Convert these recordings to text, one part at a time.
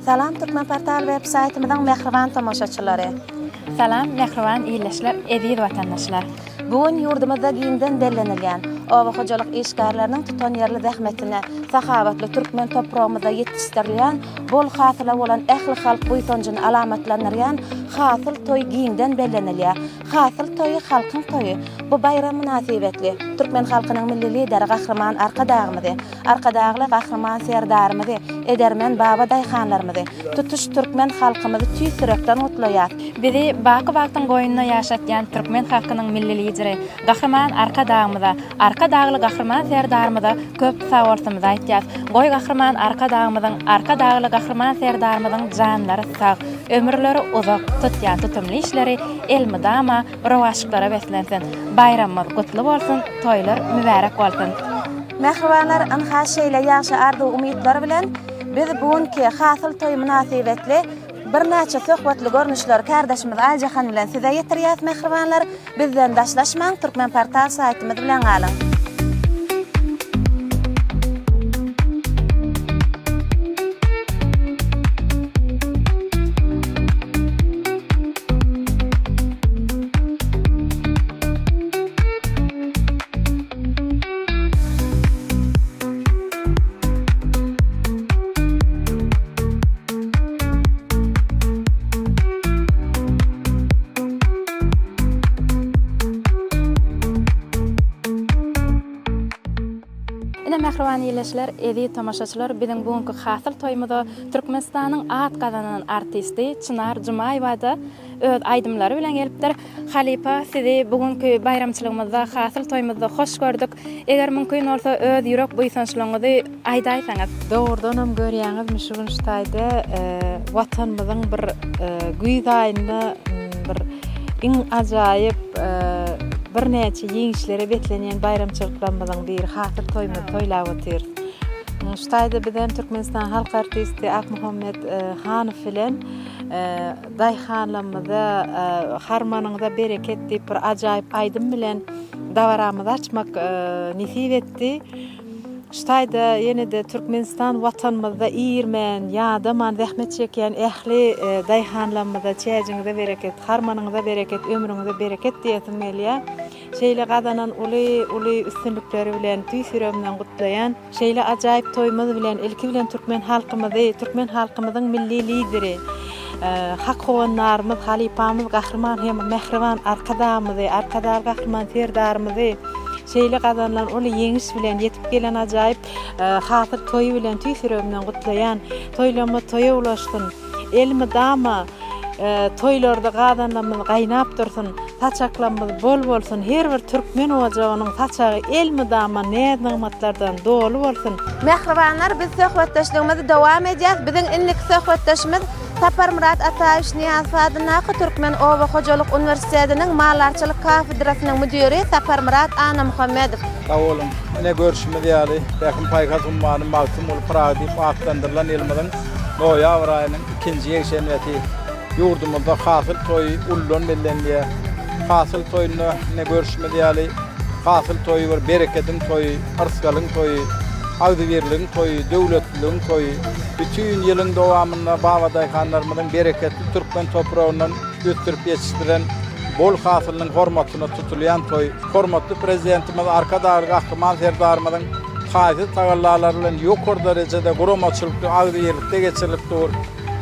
Salam Türkmen Portal web-saytymyzyň mehriban tamaşaçylary. Salam, mehriban iýleşler, eziz watandaşlar. Bugün ýurdumyzda giňden bellenilýän owa hojalyk işgärleriniň tutan ýerli zähmetine, sahabatly türkmen toprağymyzda ýetişdirilýän, bol hasyla bolan ähli halk buýsanjyny alamatlanýan hasyl toý giňden bellenilýär. Hasyl toýy halkyň toýy. Bu bayram münasibetli türkmen halkynyň milli lideri Gahrman Arkadagymyzy, Arkadagly Gahrman serdarymyzy, edermen baba daýhanlarymyzy, tutuş türkmen halkymyzy tüýsürekden mutlaýar. Bizi baky-bakyň goýununa ýaşatýan türkmen halkynyň milli lideri Gahrman Arkadagymyza, Arkadagly Gahrman serdarymyza köp sag bolsymyzy aýtýar. Goý Gahrman Arkadagymyzyň, Arkadagly Gahrman serdarymyzyň janlary sag, ömürleri uzak tutýan tutumly işleri elmydama rowaşyklara beslensin. Bayramymyz gutly bolsun, toýlar mübarek bolsun. Mehribanlar anha şeýle ýaşy ardy umytlar bilen biz bugünkü hasyl toý münasibetli bir näçe söhbetli görnüşler kardeşimiz Aljahan bilen size ýetirýär mehribanlar. Bizden daşlaşmaň, Türkmen Portal saýtymyz bilen galyň. Mehriban iýleşler, eziz tamaşaçylar, biziň bugünkü hasyl toýmyzda Türkmenistanyň at gazanan artisti Çınar Jumaýewa öz aýdymlary bilen gelipdir. Halipa, sizi bugünkü bayramçylygymyzda, hasyl toýmyzda hoş gördük. Eger mümkin bolsa öz ýürek buýsançlygyňyzy aýdaýsaňyz. Doğrudanam görýäňiz şu günçtaýda watanymyzyň bir güýdaýyny bir iň ajaýyp bir näçe ýeňişlere betlenýän bayramçylyklarymyzyň biri hasyl toýmy toýlap otyr. Ştaýda bilen Türkmenistan halk artisti Akmuhammed Hanow bilen daýhanlarymyza harmanyňda bereket diýip bir ajaýyp aýdym bilen dawaramyzy açmak nisip etdi. Ştaýda ýene-de Türkmenistan watanymyzda ýermen, ýadaman zähmet çekýän ähli daýhanlarymyza çäjiňize bereket, harmanyňyza bereket, ömrüňize bereket diýesim gelýär. Şeýle gazanan uly üstünlikleri bilen tüýsüremden gutlaýan, şeýle ajaýyp toýmaz bilen elki bilen türkmen halkymyzy, türkmen halkymyzyň milli lideri hak howanlarymyz, halipamyz Gahrman hem mehriban Arkadagymyzy, Arkadagy Gahrman serdarymyzy şeýle gazanlan uly ýeňiş bilen ýetip gelen ajaýyp hasyl toýy bilen tüýsüremden gutlaýan, toýlama toýa ulaşdyn. Elmydama toýlarda gazanlarymyz gaýnap dursun, saçaklarymyz bol bolsun, her bir türkmen ojagynyň saçagy elmydama näzmatlardan dolu bolsun. Mehribanlar, biz söhbetdeşligimizi dowam edýäs. Biziň illik söhbetdeşimiz Sapar Murat Ataýew Niýazadyň Türkmen Owa Hojalyk Uniwersitetiniň Mallarçylyk kafedrasynyň müdiri Sapar Murat Ana Muhammedow. Sağ olun. Mene görüşmedi ýaly. Bekim paýgat ummanyň magtym bolup Praga diýip atlandyrylan elmyň noýabr aýynyň 2-nji ýekşemeti ýurdumyzda hasyl toý ullun bellenýär. Hasyl toýuny ne görüşmedi ýaly. Hasyl toýy bir bereketiň toýy, arsgalyň toýy, agdybirligiň toýy, döwletligiň toýy. Bütün ýylyň dowamynda baba daýhanlarymyzyň bereketli türkmen toprağyndan götürüp ýetişdiren bol hasylynyň hormatyna tutulýan toý. Hormatly prezidentimiz Arkadagy Gahrman serdarymyzyň haýsy tagallalary bilen ýokary derejede guramaçylykly agdybirlikde geçirilipdir.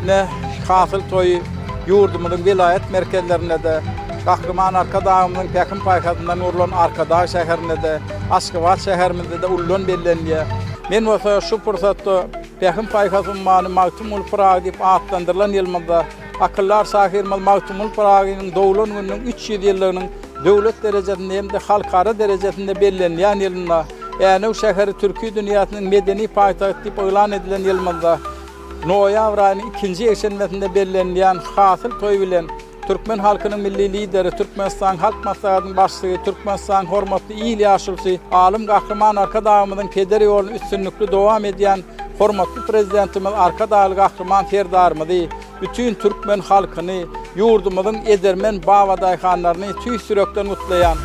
Ne hasyl toýy ýurdumyzyň vilayet merkezlerinde de Gahrman Arkadagymyzyň Pekin paýkatyndan urulan Arkadag şäherinde de, Aşgabat şäherimizde de ullun bellenýär. Men bolsa şu pursatda Pekin paýkatyny magtymul Praga diýip atlandyrylan ýylmyzda akyllar sahirmal magtymul Pragagyň dowlan günüň 300 ýyllygynyň döwlet derejesinde hem de halkara derejesinde bellenýän ýylynda, ýani o şäheri türki dünýäsiniň medeni paýtagy diýip elan edilen ýylmyzda noýabr aýynyň 2-nji ýekşemesinde bellenýän hasyl toý bilen Türkmen halkynyň milli lideri, Türkmenistan halk maslahatynyň başlygy, Türkmenistan hormatly ýyl ýaşulsy, alim Gahrman Arkadagymyzyň pederi ýoluny üstünlikli dowam edýän hormatly prezidentimiz Arkadagy Gahrman serdarymyzy bütün Türkmen halkyny, ýurdumyzyň edermen baba daýhanlaryny tüýsürekden gutlaýan.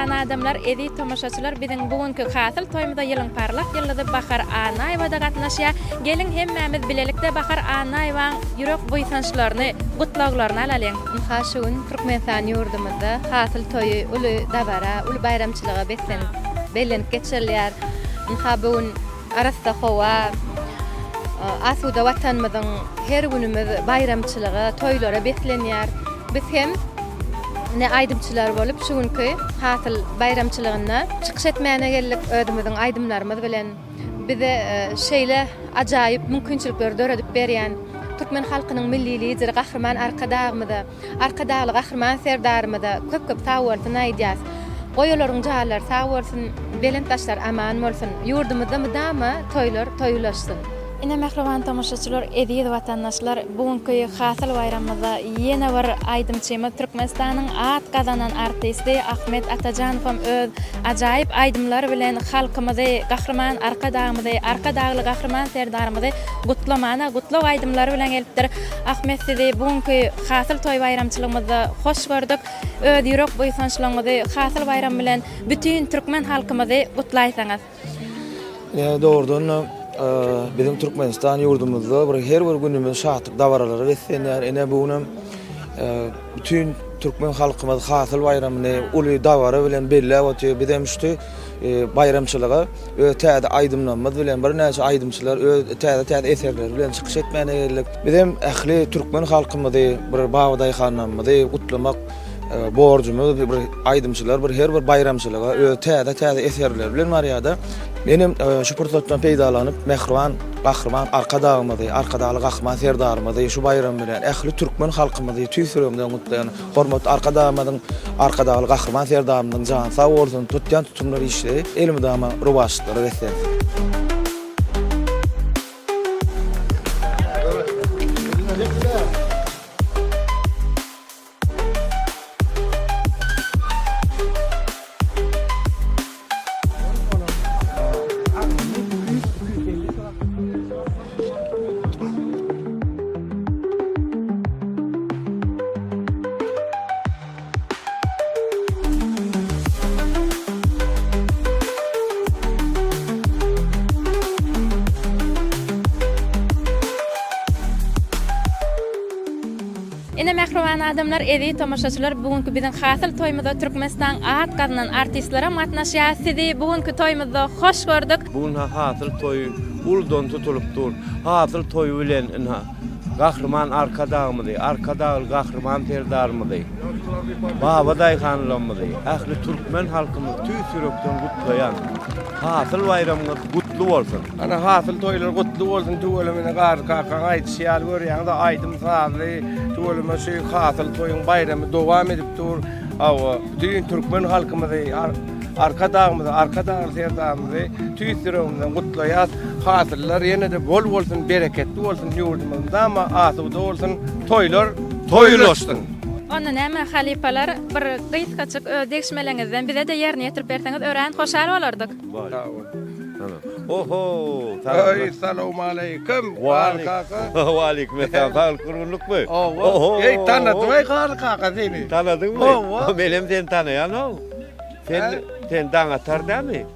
mehrwan adamlar, edi tomaşaçylar biziň bugünkü hasyl toýmyda ýylyň parlak ýyldyzy Bahar Anaýewada gatnaşýa. Gelin hemmämiz bilelikde Bahar Anaýewaň ýürek buýsançlaryny, gutlaglaryny alalyň. Haşuň Türkmenistan ýurdumyzda hasyl toýy uly dabara, uly bayramçylyga bellenip geçirilýär. Bugün arasda howa asuda watanmyzyň her günümiz bayramçylyga, toýlara beklenýär. Biz hem ne aydımçılar bolup şu günkü hasyl bayramçylygyna çykyş etmäne geldik özümiziň aydymlarymyz bilen bize şeýle ajaýyp mümkinçilikler döredip berýän Türkmen halkynyň milli lideri Gahrman Arkadagly Gahrman serdarymyza köp sag bolsun aýdýas. Goýalaryň jaýlary sag bolsun, belendaşlar aman bolsun. Ýurdumyzda mydama toýlar toýulaşsyn. Ine mehriban tamaşaçylar, edýid watandaşlar, bugünkü hasyl bayramymyzda ýene bir aýdymçymy Türkmenistanyň at gazanan artisti Ahmet Atajanow öz ajaýyp aýdymlary bilen halkymyzy, Gahrman Arkadagly Gahrman serdarymyzy gutlaw aýdymlary bilen gelipdir. Ahmet, sizi bugünkü hasyl toý bayramçylygymyzda hoş gördük. Öz ýürek buýsançlygyňyzy hasyl bayram bilen bütün Türkmen halkymyzy gutlaýsaňyz. Doğrudan bizim Türkmenistan ýurdumyzda her bir günümiz şahatlyk dawaralary geçsenler, ene buňam bütün Türkmen halkymyz hasyl bayramyny uly dawara bilen belläp ötýär. Bizem şu bayramçylyga täze aýdymlanmaz bilen bir näçe aýdymçylar täze eserler bilen çykyş etmäne geldik. Bizem ähli Türkmen halkymyzy bir bagdaýhanamyzy gutlamak borcumuz, bir aýdymçylar her bir bayramçylyga täze eserler bilen barýada. Benim şu pursatdan peýdalanyp mehriban Gahrman Arkadagly Gahrman serdarymyzy şu bayram bilen ähli Türkmen halkymyzy tüýsüremden gutlaýan hormat Arkadagly Gahrman serdarymyň jan sag bolsun, tutýan tutumlary işleri elimi dama rowaşlyklary geçsen. Ine mehriban adamlar, edi tomaşaçylar, bugünkü biziň hasyl toýmyzda Türkmenistan at gazanan artistlara matnaşýa. Sizi bugünkü toýmyzda hoş gördük. Bugün hasyl toý uldan tutulupdyr. Hasyl toý bilen Gahrman Arkadagly Gahrman serdarymyzy Babaday hanlamyzy ähli Türkmen halkymyz tüýsürekden gutlaýan hasyl bayramyňyz gutly bolsun. Ana hasyl toýlar gutly bolsun, töwelemine garka aýtýar görýäňde aýdym sazly töweleme şu hasyl toýuň bayramy dowam edipdir. Awa bütün Türkmen halkymyzy Arkadagly serdarymyzy tüýsürekden gutlaýar. Hasyllar ýene-de bol bolsun, bereketli bolsun ýurdumyzda, ama asuda bolsun, toýlar toýulaşsyn. Onda näme halipalar bir gysgaçyk degişmeleňizden bize de ýerine ýetirip berseňiz ören hoşal bolardyk. Oho, Assalamu alaykum. Wa alaykum assalam. Kurulukmy? Oho. Ey tanıdym kaka seni. Tanıdymmy? Menem seni tanıýan. Sen daňatar dämi?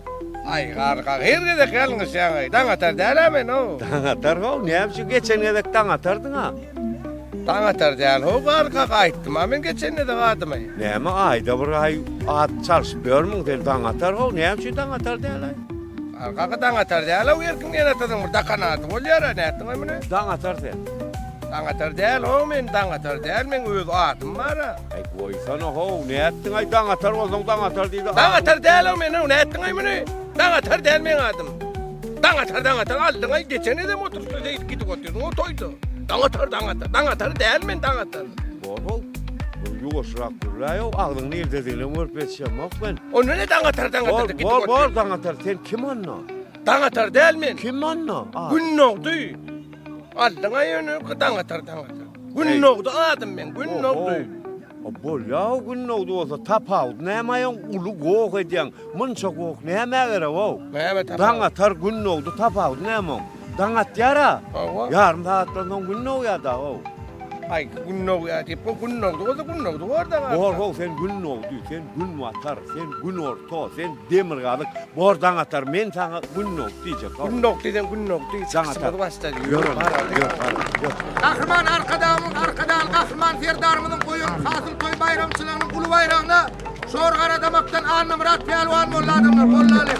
Ay garka hergede gelňiz ýa-da. Daňatar dälemi no? Daňatar ho, näme şu geçen gedek daňatardyň ha? Daňatar däl ho garka aýtdym, men geçende de gadymy. Näme aýda bir aý at çalyşyp bermiň der daňatar ho, näme şu daňatar däl? Garka daňatar däl, o erkim ýene tadyň bir dakanaty bolýar, näetdiň meni? Daňatar sen. Daňatar däl ho, men daňatar däl, men öz atym bar. Ay goýsana ho, näetdiň aý daňatar bolsaň daňatar diýdi. Daňatar däl men näetdiň meni? Daňatar däl men adym. Daňatar aldyň ay geçene de motorda gidip otyrdyň, o toýdy. Daňatar däl men daňatar. Bol. Bu ýuwaşrak gurlaýo, aglyň nerede diýilen görpetşemek ben. Onu ne daňatar gidip otyrdyň? Bol daňatar, sen kim anna? Daňatar däl men. Kim anna? Günnogdy. Aldyň ay ýöne daňatar. Günnogdy adym men, günnogdy. Bol ýa günnogdy bolsa tapawd, näme ýa uly gok edýän, munça gok, näme gerek o? Daňatar günnogdy tapawd näme? Daňat ýara. Ýarym saatdan soň günnog ýa-da o. Ay günnoğu ya deyip bu günnoğdu o da günnoğdu orada var. Bor sen gün oldu, sen gün atar, sen gün orta, sen demir galık, bordan atar, men sana gün oldu diyecek. Günnoğu diyden günnoğu diyecek. Sana atar. Basta diyor. Yok. Kahraman arkadan kahraman ferdarımızın koyun hasıl koy bayramçılarının kulu bayrağına Şorgar adamaktan Anı Murat Pelvan molla adamlar mollalı.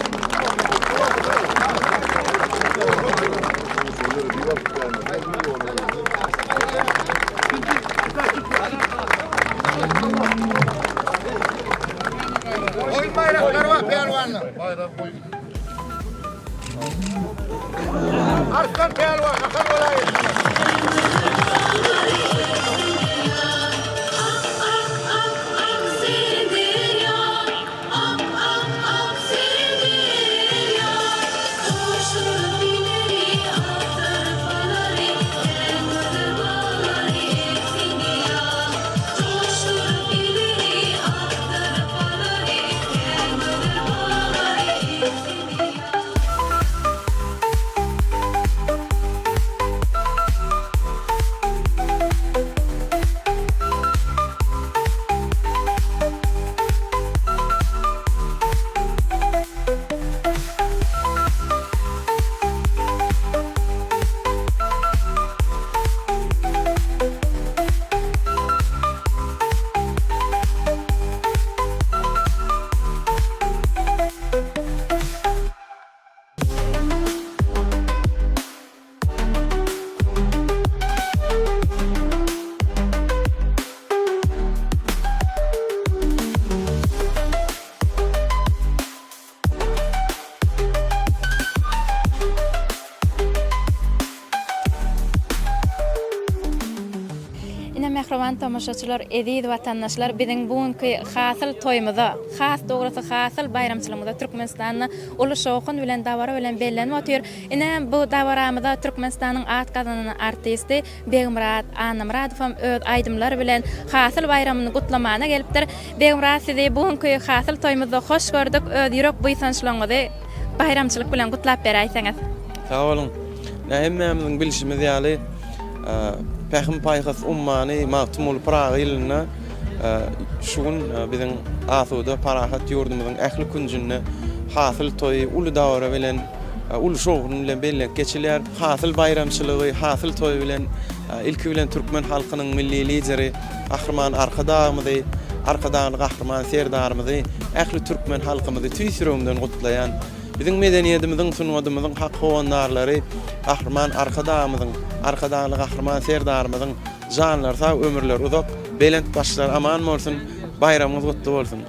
Koyun bayrakları var Pelvan'la. Bayrak koyun. Arslan Pelvan, akar olayı. Mehriban tamaşaçylar, eziz watandaşlar, biziň bugünkü hasyl toýumyza, has dogrusy hasyl bayramçylygymyza Türkmenistanyň uly şowkun bilen dawara bilen bellenip otýar. Ine bu dawaramyza Türkmenistanyň at gazanyny artisti Begümrat Anamradow öz aýdymlary bilen hasyl bayramyny gutlamana gelipdir. Begümrat, sizi bugünkü hasyl toýumyzda hoş gördük. Öz ýürek buýsançlygyňyzy bayramçylyk bilen gutlap berýäňiz. Sağ olun. Hemmemiziň bilişimiz ýaly Pähim paýhas ummany Magtumul Prag ýylyna şugun biziň asuda parahat ýurdumyzyň ähli kunjyny hasyl toý uly dawra bilen uly şowgun bilen bellenip geçilýär. Hasyl bayramçylygy, hasyl toý bilen ilki bilen türkmen halkynyň milli lideri Ahryman Arkadağymyzy, Arkadağly Gahryman serdarymyzy, ähli türkmen halkymyzy tüýsürümden gutlaýan biziň medeniýetimiziň sunmadymyzyň hak howandarlary Ahryman Arkadağymyzyň, Arkadaly Gahryman serdarymyzyň janlar sag ömürler uzak, belent başlar aman bolsun, bayramymyz gutly bolsun.